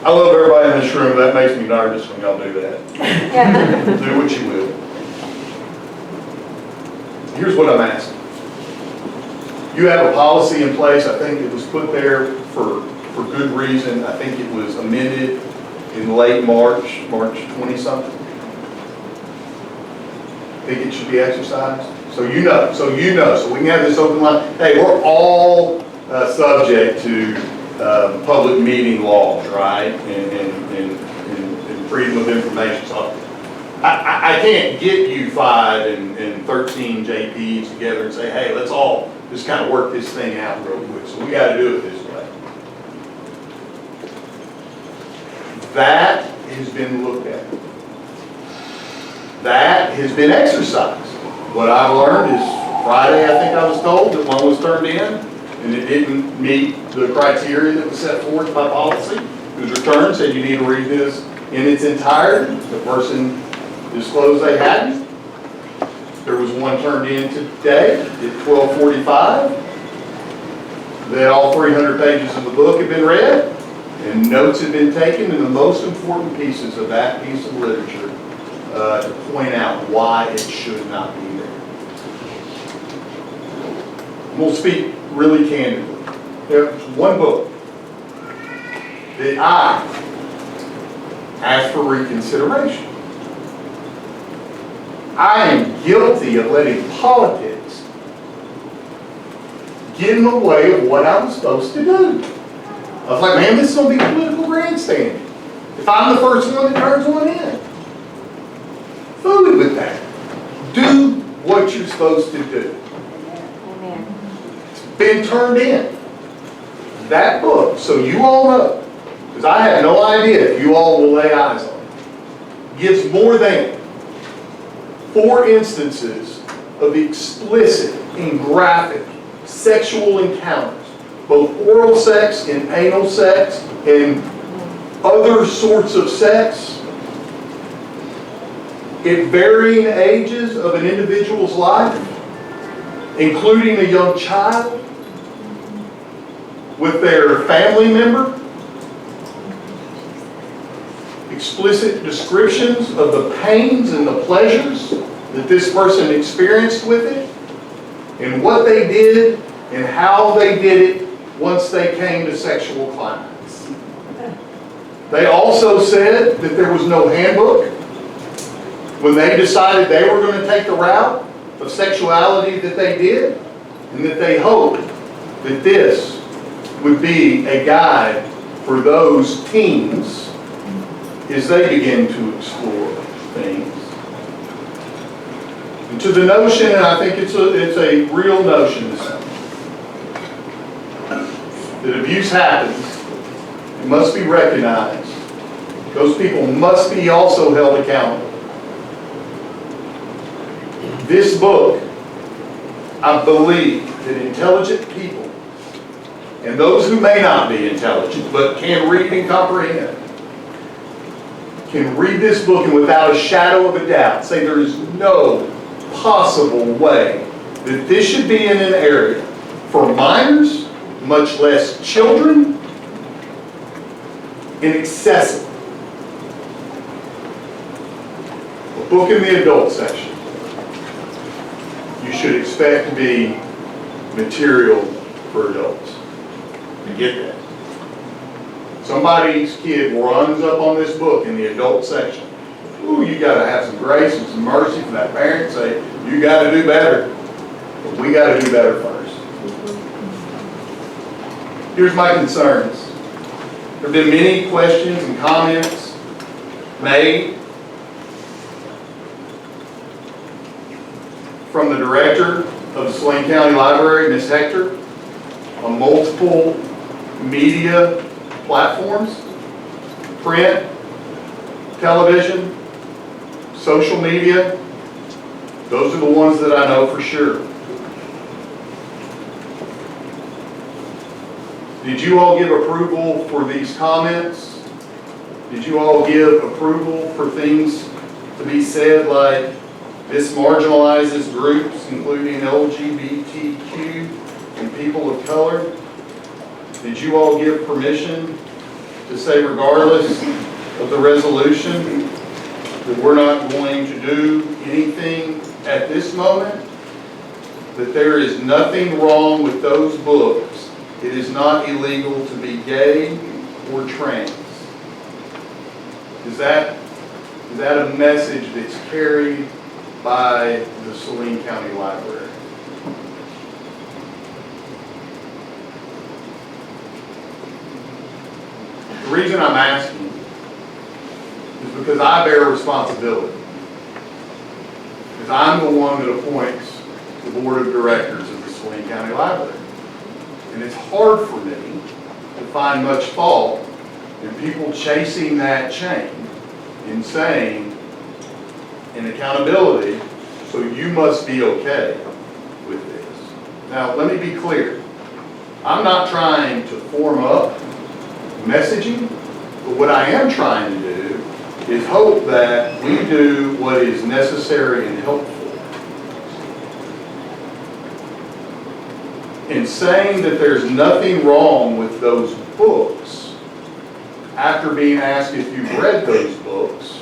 I love everybody in this room. That makes me nervous when y'all do that. Yeah. Do what you will. Here's what I'm asking. You have a policy in place. I think it was put there for good reason. I think it was amended in late March 20-something. Think it should be exercised? So you know. So we can have this open line. Hey, we're all subject to public meeting laws, right? And freedom of information. So I can't get you 5 and 13 JPs together and say, hey, let's all just kind of work this thing out real quick. So we got to do it this way. That has been looked at. That has been exercised. What I've learned is Friday, I think I was told, that one was turned in and it didn't meet the criteria that was set forth by policy. It was returned, said you need to read this in its entirety. The person disclosed they hadn't. There was one turned in today at 12:45. That all 300 pages of the book have been read and notes have been taken, and the most important pieces of that piece of literature to point out why it should not be there. We'll speak really candidly. There's one book that I asked for reconsideration. I am guilty of letting politics get in the way of what I'm supposed to do. I was like, man, this is going to be political grandstanding. If I'm the first one that turns one in. Fool with that. Do what you're supposed to do. Amen. It's been turned in. That book, so you all know, because I have no idea if you all will lay eyes on it, gives more than 4 instances of explicit and graphic sexual encounters, both oral sex and anal sex and other sorts of sex at varying ages of an individual's life, including a young child with their family member. Explicit descriptions of the pains and the pleasures that this person experienced with it, and what they did and how they did it once they came to sexual climax. They also said that there was no handbook when they decided they were going to take the route of sexuality that they did, and that they hoped that this would be a guide for those teens as they begin to explore things. And to the notion, and I think it's a real notion, that abuse happens, it must be recognized. Those people must be also held accountable. This book, I believe that intelligent people, and those who may not be intelligent but can read and comprehend, can read this book and without a shadow of a doubt say there is no possible way that this should be in an area for minors, much less children, inaccessible. A book in the adult section, you should expect to be material for adults. You get that? Somebody's kid runs up on this book in the adult section. Ooh, you got to have some grace and some mercy for that parent and say, you got to do better. But we got to do better first. Here's my concerns. There have been many questions and comments made from the director of the Saline County Library, Ms. Hector, on multiple media platforms, print, television, social media. Those are the ones that I know for sure. Did you all give approval for these comments? Did you all give approval for things to be said like, this marginalizes groups, including LGBTQ and people of color? Did you all give permission to say regardless of the resolution, that we're not going to do anything at this moment, that there is nothing wrong with those books. It is not illegal to be gay or trans. Is that a message that's carried by the Saline County Library? The reason I'm asking is because I bear responsibility. Because I'm the one that appoints the board of directors of the Saline County Library. And it's hard for me to find much fault in people chasing that chain and saying, in accountability, so you must be okay with this. Now, let me be clear. I'm not trying to form up messaging, but what I am trying to do is hope that we do what is necessary and helpful. In saying that there's nothing wrong with those books, after being asked if you've read those books,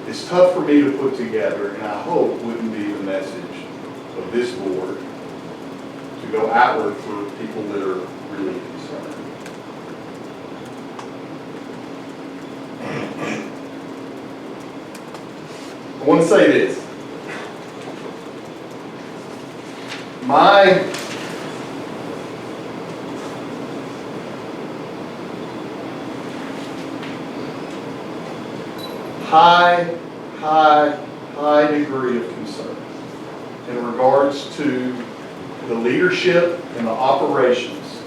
it's tough for me to put together, and I hope wouldn't be the message of this board to go outward for people that are really concerned. I want to say this. My high degree of concern in regards to the leadership and the operations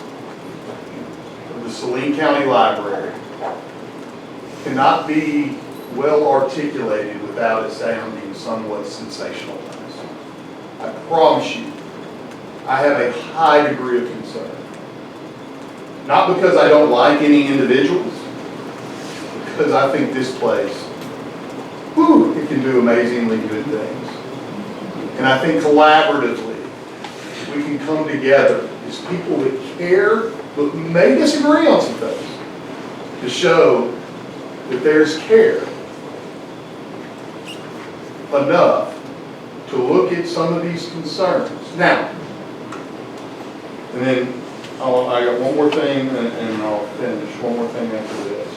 of the Saline County Library cannot be well articulated without it sounding somewhat sensationalized. I promise you, I have a high degree of concern. Not because I don't like any individuals, because I think this place, it can do amazingly good things. And I think collaboratively, we can come together as people that care, but may disagree on some things, to show that there's care enough to look at some of these concerns. Now, and then I got one more thing, and I'll finish. One more thing after this.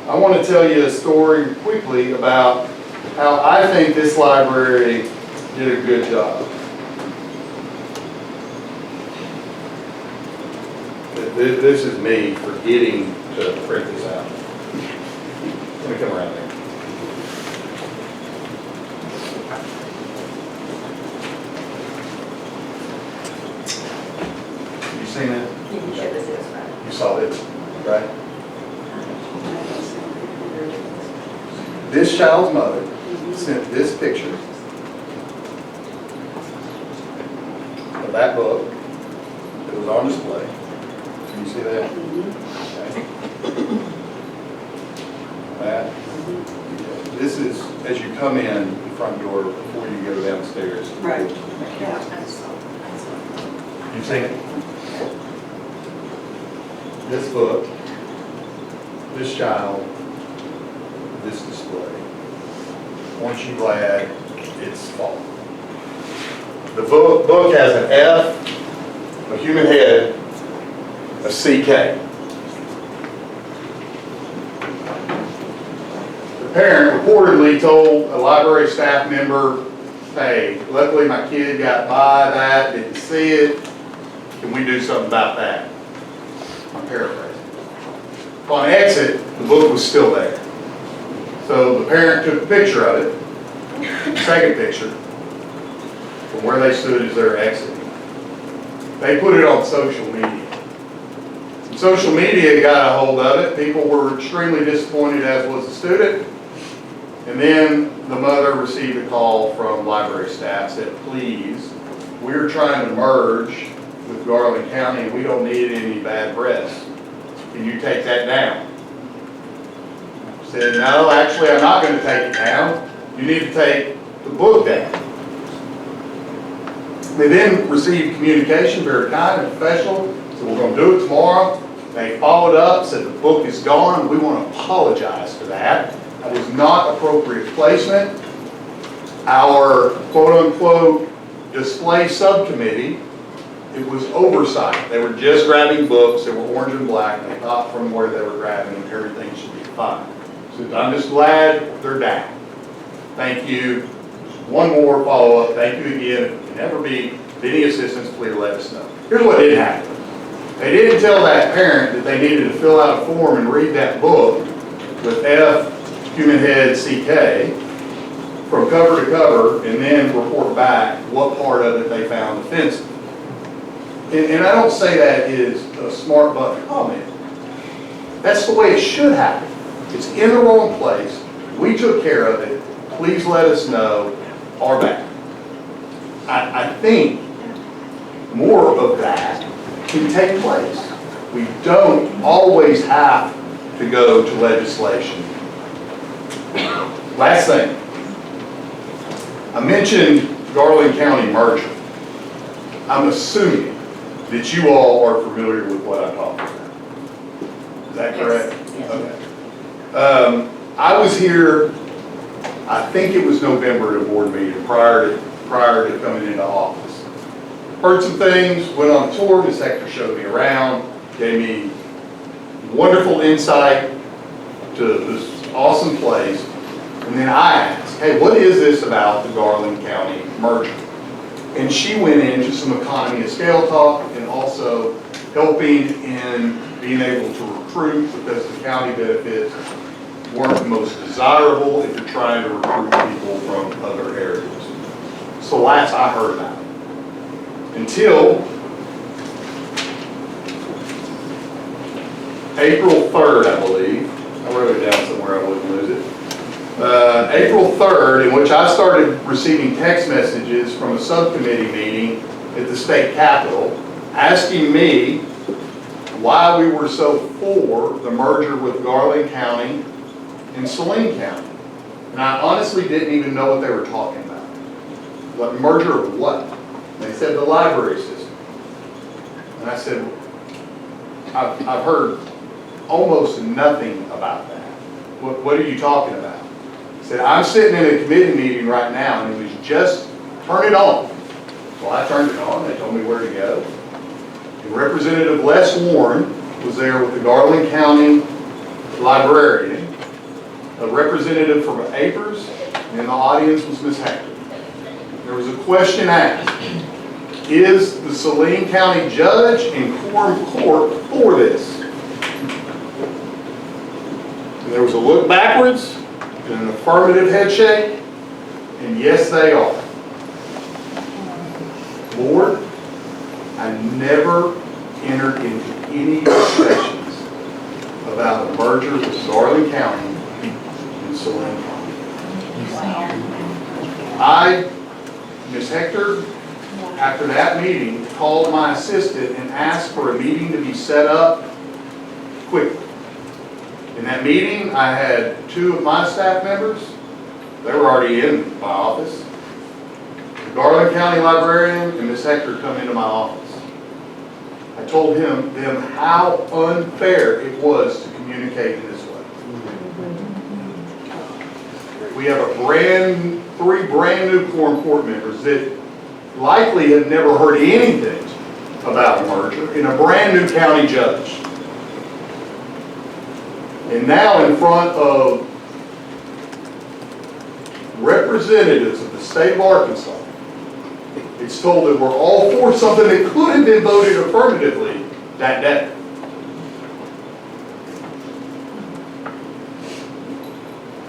I want to tell you a story quickly about how I think this library did a good job. This is me forgetting to print this out. Let me come around there. You seen it? You saw it, right? This child's mother sent this picture of that book that was on display. Can you see that? Okay. That. This is as you come in the front door before you go downstairs. Right. You've seen it? This book, this child, this display. Aren't you glad it's fall? The book has an F, a human head, a CK. The parent reportedly told a library staff member, hey, luckily my kid got by that, didn't see it. Can we do something about that? I'm paraphrasing. Upon exit, the book was still there. So the parent took a picture of it, second picture, from where they stood as they were exiting. They put it on social media. Social media got a hold of it. People were extremely disappointed, as was the student. And then the mother received a call from library staff, said, please, we're trying to merge with Garland County and we don't need any bad press. Can you take that down? Said, no, actually I'm not going to take it down. You need to take the book down. They then received communication, very kind and professional, said we're going to do it tomorrow. They followed up, said the book is gone. We want to apologize for that. That was not appropriate placement. Our quote-unquote display subcommittee, it was oversight. They were just grabbing books. They were orange and black. And they thought from where they were grabbing them, everything should be fine. So I'm just glad they're down. Thank you. One more follow-up. Thank you again. If you never be any assistance, please let us know. Here's what didn't happen. They didn't tell that parent that they needed to fill out a form and read that book with F, human head, CK, from cover to cover, and then report back what part of it they found offensive. And I don't say that is a smart butt comment. That's the way it should happen. It's in the wrong place. We took care of it. Please let us know. Our bad. I think more of that can take place. We don't always have to go to legislation. Last thing. I mentioned Garland County merger. I'm assuming that you all are familiar with what I'm talking about. Is that correct? Yes. Okay. I was here, I think it was November at a board meeting prior to coming into office. Heard some things, went on a tour, Ms. Hector showed me around, gave me wonderful insight to this awesome place. And then I asked, hey, what is this about the Garland County merger? And she went into some economy of scale talk and also helping in being able to recruit because the county benefits weren't the most desirable if you're trying to recruit people from other areas. So last I heard about it. Until April 3rd, I believe. I wrote it down somewhere, I wouldn't lose it. April 3rd, in which I started receiving text messages from a subcommittee meeting at the state capitol asking me why we were so for the merger with Garland County and Saline County. And I honestly didn't even know what they were talking about. What merger of what? And they said the library system. And I said, I've heard almost nothing about that. What are you talking about? He said, I'm sitting in a committee meeting right now and it was just turn it on. Well, I turned it on. They told me where to go. And Representative Les Warren was there with the Garland County librarian, a representative from APERS, and in the audience was Ms. Hector. There was a question asked, is the Saline County Judge and Quorum Court for this? And there was a look backwards and an affirmative head shake, and yes, they are. Board, I never entered into any discussions about a merger with Garland County and Saline County. Ms. Hector, after that meeting, called my assistant and asked for a meeting to be set up quickly. In that meeting, I had two of my staff members. They were already in my office. The Garland County librarian and Ms. Hector come into my office. I told them how unfair it was to communicate in this way. We have three brand new quorum court members that likely have never heard anything about a merger, and a brand new county judge. And now in front of representatives of the state of Arkansas, it's told that we're all for something that could have been voted affirmatively that day.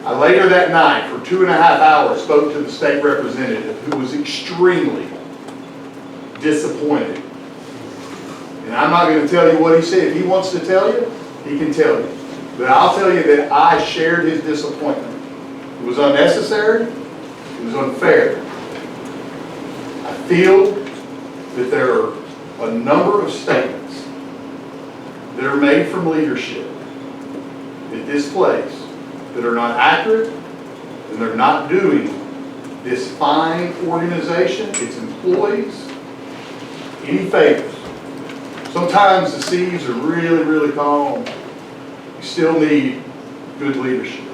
I later that night, for 2.5 hours, spoke to the state representative who was extremely disappointed. And I'm not going to tell you what he said. If he wants to tell you, he can tell you. But I'll tell you that I shared his disappointment. It was unnecessary. It was unfair. I feel that there are a number of statements that are made from leadership at this place that are not accurate, and they're not doing this fine organization, its employees, any favors. Sometimes the seas are really, really calm. You still need good leadership.